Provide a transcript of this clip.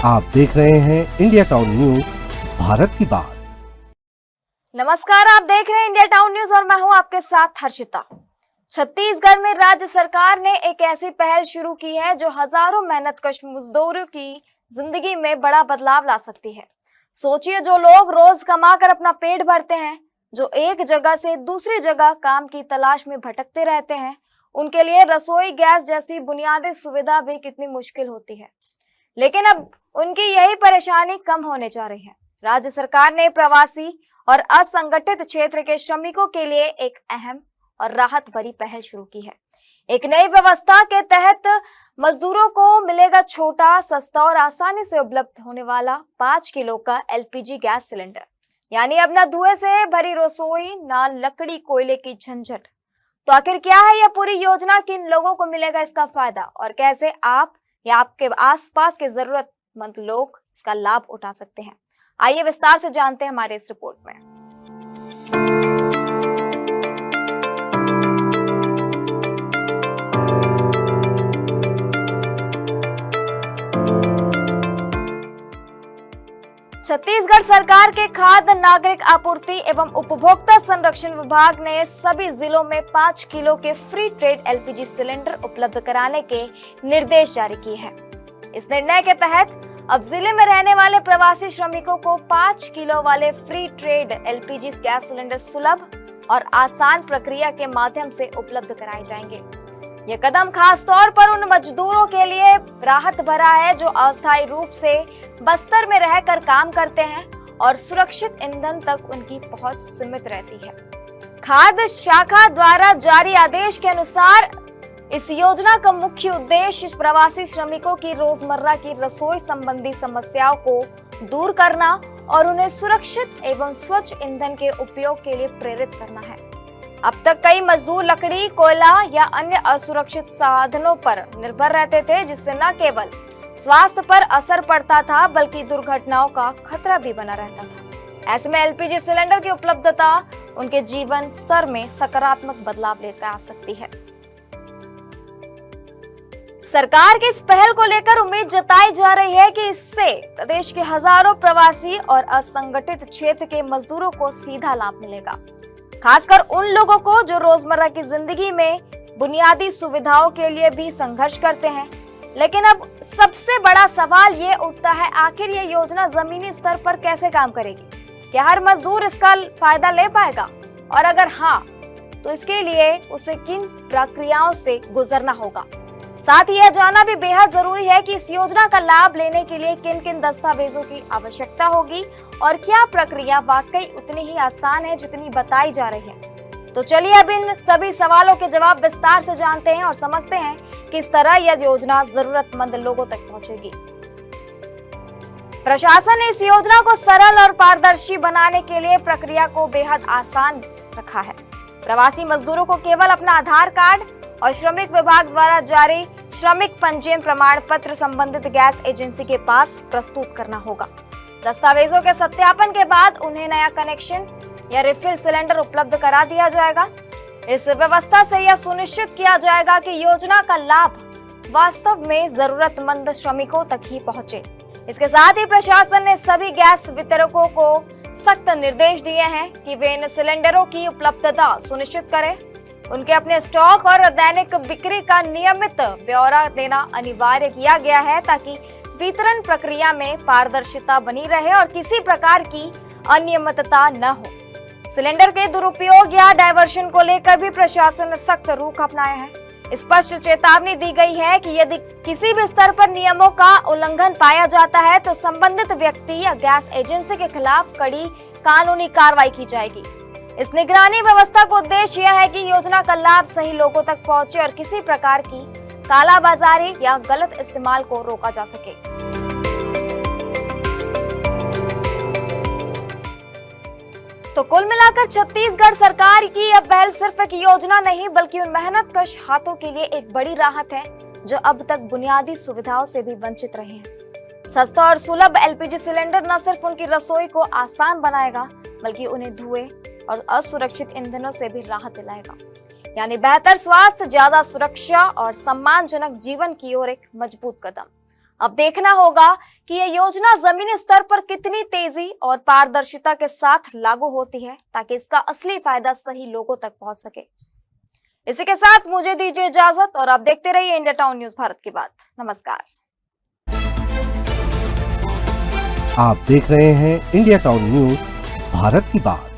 आप देख रहे हैं इंडिया टाउन न्यूज, भारत की बात। नमस्कार, आप देख रहे हैं इंडिया टाउन न्यूज और मैं हूं आपके साथ हर्षिता। छत्तीसगढ़ में राज्य सरकार ने एक ऐसी पहल शुरू की है जो हजारों मेहनतकश मजदूरों की जिंदगी में बड़ा बदलाव ला सकती है। सोचिए, जो लोग रोज कमाकर अपना पेट भरते हैं, जो एक जगह से दूसरी जगह काम की तलाश में भटकते रहते हैं, उनके लिए रसोई गैस जैसी बुनियादी सुविधा भी कितनी मुश्किल होती है। लेकिन अब उनकी यही परेशानी कम होने जा रही है। राज्य सरकार ने प्रवासी और असंगठित क्षेत्र के श्रमिकों के लिए एक अहम और राहत भरी पहल शुरू की है। एक नई व्यवस्था के तहत मजदूरों को मिलेगा छोटा, सस्ता और आसानी से उपलब्ध होने वाला 5 किलो का एलपीजी गैस सिलेंडर। यानी अब न धुएं से भरी रसोई, न लकड़ी कोयले की झंझट। तो आखिर क्या है यह पूरी योजना, किन लोगों को मिलेगा इसका फायदा और कैसे आप या आपके आसपास के जरूरतमंद लोग इसका लाभ उठा सकते हैं? आइए विस्तार से जानते हैं हमारे इस रिपोर्ट में। छत्तीसगढ़ सरकार के खाद्य नागरिक आपूर्ति एवं उपभोक्ता संरक्षण विभाग ने सभी जिलों में 5 किलो के फ्री ट्रेड एलपीजी सिलेंडर उपलब्ध कराने के निर्देश जारी किए हैं। इस निर्णय के तहत अब जिले में रहने वाले प्रवासी श्रमिकों को 5 किलो वाले free trade LPG gas cylinder सुलभ और आसान प्रक्रिया के माध्यम से उपलब्ध कराए जाएंगे। यह कदम खास तौर पर उन मजदूरों के लिए राहत भरा है जो अस्थायी रूप से बस्तर में रहकर काम करते हैं और सुरक्षित ईंधन तक उनकी पहुंच सीमित रहती है। खाद्य शाखा द्वारा जारी आदेश के अनुसार इस योजना का मुख्य उद्देश्य प्रवासी श्रमिकों की रोजमर्रा की रसोई संबंधी समस्याओं को दूर करना और उन्हें सुरक्षित एवं स्वच्छ ईंधन के उपयोग के लिए प्रेरित करना है। अब तक कई मजदूर लकड़ी, कोयला या अन्य असुरक्षित साधनों पर निर्भर रहते थे, जिससे न केवल स्वास्थ्य पर असर पड़ता था बल्कि दुर्घटनाओं का खतरा भी बना रहता था। ऐसे में एलपीजी सिलेंडर की उपलब्धता उनके जीवन स्तर में सकारात्मक बदलाव लेकर आ सकती है। सरकार की इस पहल को लेकर उम्मीद जताई जा रही है कि इससे प्रदेश के हजारों प्रवासी और असंगठित क्षेत्र के मजदूरों को सीधा लाभ मिलेगा, खासकर उन लोगों को जो रोजमर्रा की जिंदगी में बुनियादी सुविधाओं के लिए भी संघर्ष करते हैं। लेकिन अब सबसे बड़ा सवाल ये उठता है, आखिर ये योजना जमीनी स्तर पर कैसे काम करेगी? क्या हर मजदूर इसका फायदा ले पाएगा? और अगर हाँ, तो इसके लिए उसे किन प्रक्रियाओं से गुजरना होगा? साथ ही यह जानना भी बेहद जरूरी है कि इस योजना का लाभ लेने के लिए किन किन दस्तावेजों की आवश्यकता होगी और क्या प्रक्रिया वाकई उतनी ही आसान है जितनी बताई जा रही है। तो चलिए अब इन सभी सवालों के जवाब विस्तार से जानते हैं और समझते हैं किस तरह यह योजना जरूरतमंद लोगों तक पहुंचेगी। प्रशासन ने इस योजना को सरल और पारदर्शी बनाने के लिए प्रक्रिया को बेहद आसान रखा है। प्रवासी मजदूरों को केवल अपना आधार कार्ड और श्रमिक विभाग द्वारा जारी श्रमिक पंजीयन प्रमाण पत्र संबंधित गैस एजेंसी के पास प्रस्तुत करना होगा। दस्तावेजों के सत्यापन के बाद उन्हें नया कनेक्शन या रिफिल सिलेंडर उपलब्ध करा दिया जाएगा। इस व्यवस्था से यह सुनिश्चित किया जाएगा कि योजना का लाभ वास्तव में जरूरतमंद श्रमिकों तक ही पहुंचे। इसके साथ ही प्रशासन ने सभी गैस वितरकों को सख्त निर्देश दिए हैं कि वे इन सिलेंडरों की उपलब्धता सुनिश्चित करें। उनके अपने स्टॉक और दैनिक बिक्री का नियमित ब्यौरा देना अनिवार्य किया गया है ताकि वितरण प्रक्रिया में पारदर्शिता बनी रहे और किसी प्रकार की अनियमितता न हो। सिलेंडर के दुरुपयोग या डायवर्शन को लेकर भी प्रशासन ने सख्त रुख अपनाया है। स्पष्ट चेतावनी दी गई है कि यदि किसी भी स्तर पर नियमों का उल्लंघन पाया जाता है तो संबंधित व्यक्ति या गैस एजेंसी के खिलाफ कड़ी कानूनी कार्रवाई की जाएगी। इस निगरानी व्यवस्था का उद्देश्य यह है कि योजना का लाभ सही लोगों तक पहुंचे और किसी प्रकार की कालाबाजारी या गलत इस्तेमाल को रोका जा सके। तो कुल मिलाकर छत्तीसगढ़ सरकार की यह पहल सिर्फ एक योजना नहीं बल्कि उन मेहनतकश हाथों के लिए एक बड़ी राहत है जो अब तक बुनियादी सुविधाओं से भी वंचित रहे हैं। सस्ता और सुलभ एलपीजी सिलेंडर न सिर्फ उनकी रसोई को आसान बनाएगा बल्कि उन्हें धुएं और असुरक्षित ईंधनों से भी राहत दिलाएगा। यानी बेहतर स्वास्थ्य, ज्यादा सुरक्षा और सम्मानजनक जीवन की ओर एक मजबूत कदम। अब देखना होगा कि ये योजना जमीनी स्तर पर कितनी तेजी और पारदर्शिता के साथ लागू होती है, ताकि इसका असली फायदा सही लोगों तक पहुंच सके। इसी के साथ मुझे दीजिए इजाजत और आप देखते रहिए इंडिया टाउन न्यूज भारत की बात। नमस्कार। आप देख रहे हैं इंडिया टाउन न्यूज भारत की बात।